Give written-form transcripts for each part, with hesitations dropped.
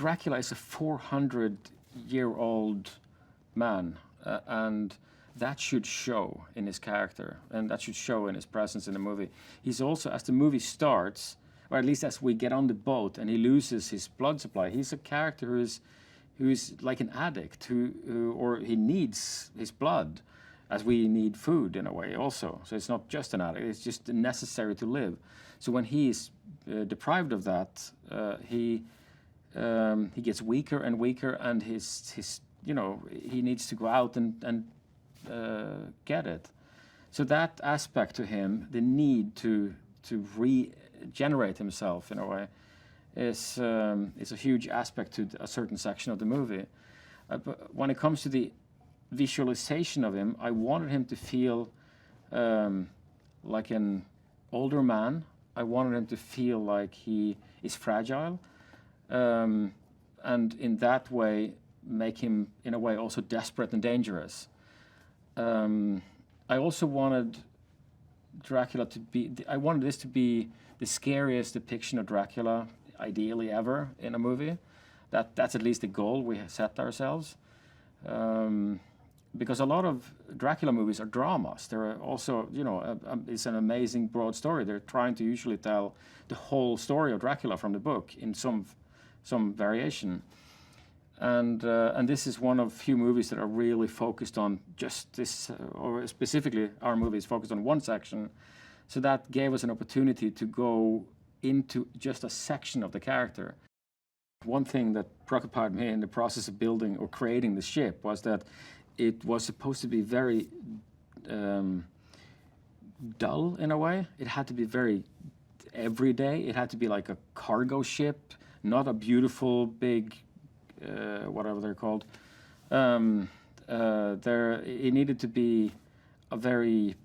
Dracula is a 400-year-old man, and that should show in his character, and that should show in his presence in the movie. He's also, as the movie starts, or at least as we get on the boat and he loses his blood supply, he's a character who is like an addict, or he needs his blood, as we need food in a way also. So it's not just an addict; it's just necessary to live. So when he is deprived of that, he gets weaker and weaker, and his he needs to go out and get it. So that aspect to him, the need to regenerate himself in a way, is a huge aspect to a certain section of the movie. But when it comes to the visualization of him, I wanted him to feel like an older man. I wanted him to feel like he is fragile, and in that way make him in a way also desperate and dangerous. I also wanted Dracula to be, I wanted this to be the scariest depiction of Dracula ideally ever in a movie. That's at least the goal we have set ourselves. Because a lot of Dracula movies are dramas. They're also, it's an amazing broad story. They're trying to usually tell the whole story of Dracula from the book in some variation. And this is one of few movies that are really focused on just this, or specifically our movie is focused on one section. So that gave us an opportunity to go into just a section of the character. One thing that preoccupied me in the process of building or creating the ship was that it was supposed to be very dull in a way. It had to be very everyday. It had to be like a cargo ship, not a beautiful big, whatever they're called. It needed to be a very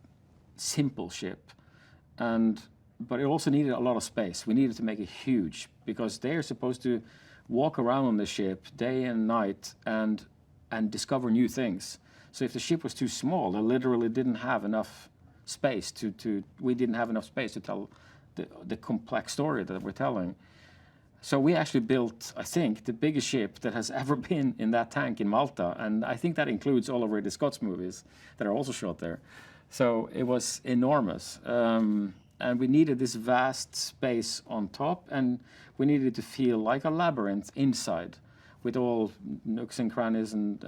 simple ship, but it also needed a lot of space. We needed to make it huge because they are supposed to walk around on the ship day and night and discover new things. So if the ship was too small, they literally didn't have enough space we didn't have enough space to tell the complex story that we're telling. So we actually built, I think, the biggest ship that has ever been in that tank in Malta, and I think that includes all of Ridley Scott's movies that are also shot there. So it was enormous, and we needed this vast space on top, and we needed it to feel like a labyrinth inside, with all nooks and crannies and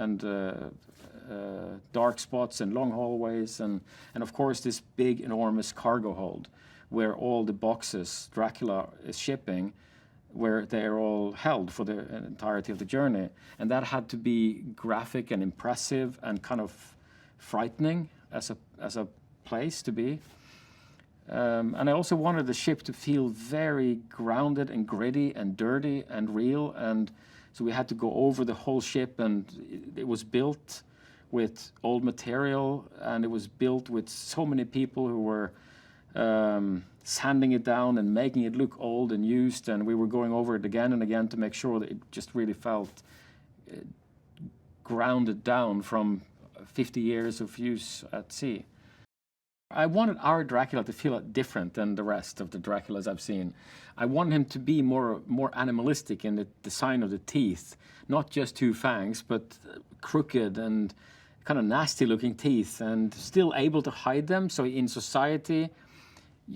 dark spots and long hallways, and of course this big, enormous cargo hold where all the boxes Dracula is shipping, where they're all held for the entirety of the journey. And that had to be graphic and impressive and kind of frightening as a place to be. And I also wanted the ship to feel very grounded and gritty and dirty and real, and so we had to go over the whole ship, and it was built with old material, and it was built with so many people who were sanding it down and making it look old and used, and we were going over it again and again to make sure that it just really felt grounded down from 50 years of use at sea. I wanted our Dracula to feel different than the rest of the Draculas I've seen. I wanted him to be more animalistic in the design of the teeth, not just two fangs, but crooked and kind of nasty looking teeth, and still able to hide them. So in society,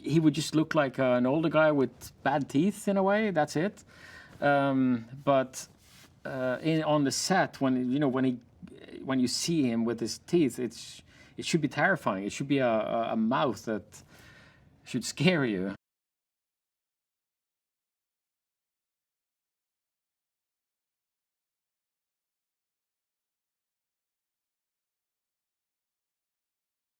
he would just look like an older guy with bad teeth in a way. That's it. But on the set, when you see him with his teeth, it should be terrifying. It should be a mouth that should scare you.